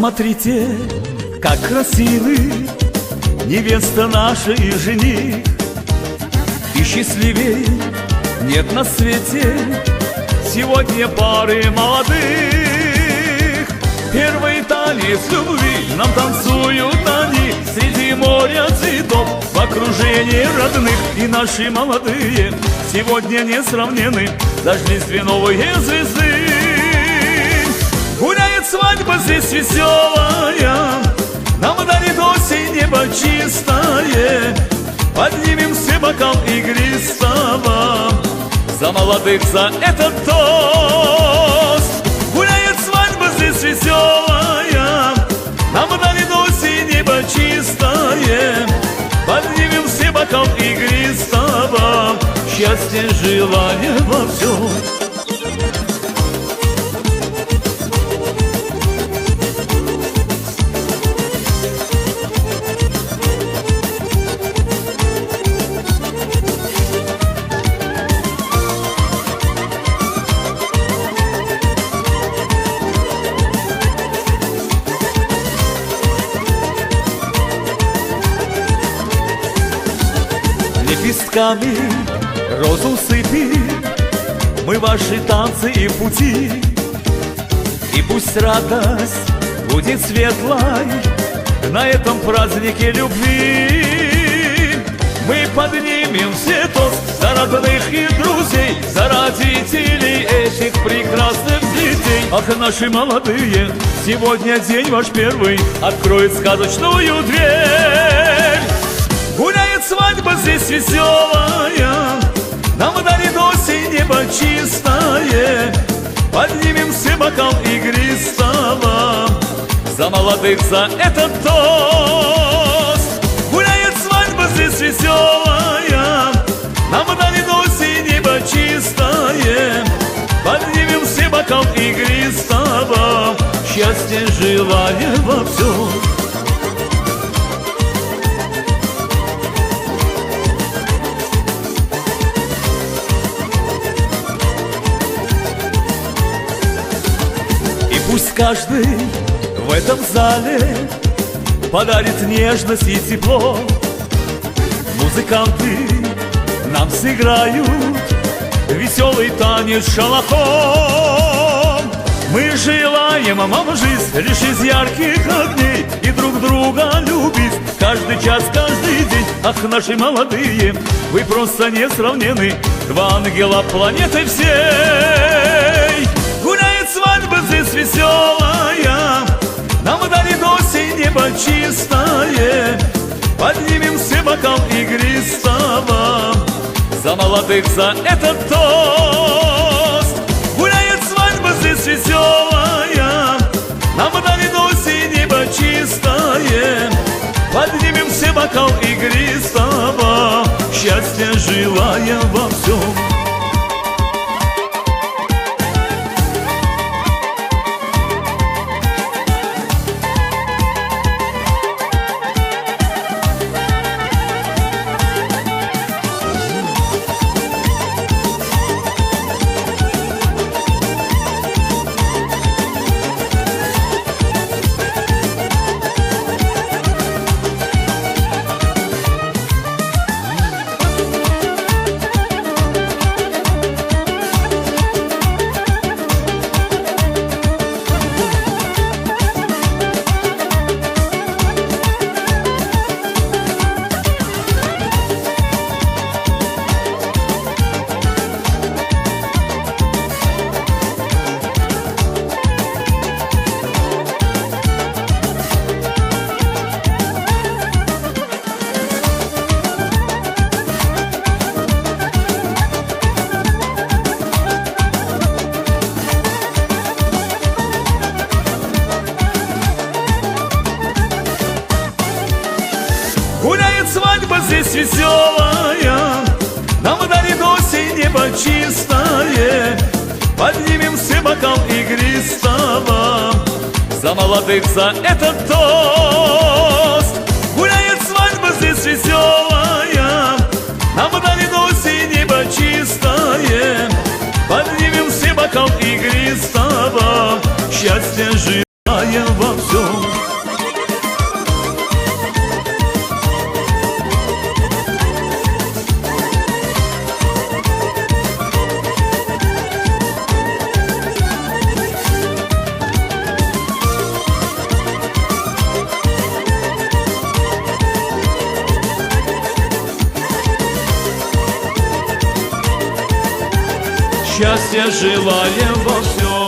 Посмотрите, как красивы невеста наша и жених, и счастливей нет на свете сегодня пары молодых. Первый танец любви нам танцуют они среди моря цветов в окружении родных. И наши молодые сегодня несравненны, зажглись две новые звезды. Гуляет свадьба здесь веселая, нам дарит осень небо чистое. Поднимем все бокал игристого за молодых, за этот тост. Гуляет свадьба здесь веселая, нам дарит осень небо чистое. Поднимем все бокал игристого, счастья желания во всем. Лепестками розу усыпи мы ваши танцы и пути, и пусть радость будет светлой на этом празднике любви. Мы поднимем все тост за родных и друзей, за родителей этих прекрасных детей. Ах, наши молодые, сегодня день ваш первый откроет сказочную дверь. Гуляет свадьба здесь веселая, нам дарит осень небо чистое. Поднимем все бокал игристого за молодых, за этот тост. Гуляет свадьба здесь веселая, нам дарит осень небо чистое. Поднимем все бокал игристого, счастья желания во всем. Пусть каждый в этом зале подарит нежность и тепло. Музыканты нам сыграют веселый танец шалахом. Мы желаем вам жизнь лишь из ярких огней и друг друга любить каждый час, каждый день. Ах, наши молодые, вы просто несравненны, два ангела планеты всей. Гуляет свадьба здесь веселая, нам дарит осень небо чистое. Поднимем все бокал игристого за молодых, за этот тост. Гуляет свадьба здесь веселая, нам дарит осень небо чистое. Поднимем все бокал игристого, счастья желая во всем. Гуляет свадьба здесь веселая, нам дарит осень небо чистое. Поднимем все бокал игристого за молодых, за этот тост. Гуляет свадьба здесь веселая, нам дарит осень небо чистое. Поднимем все бокал игристого, счастья желая желаем во всем. Счастья желаем во всем.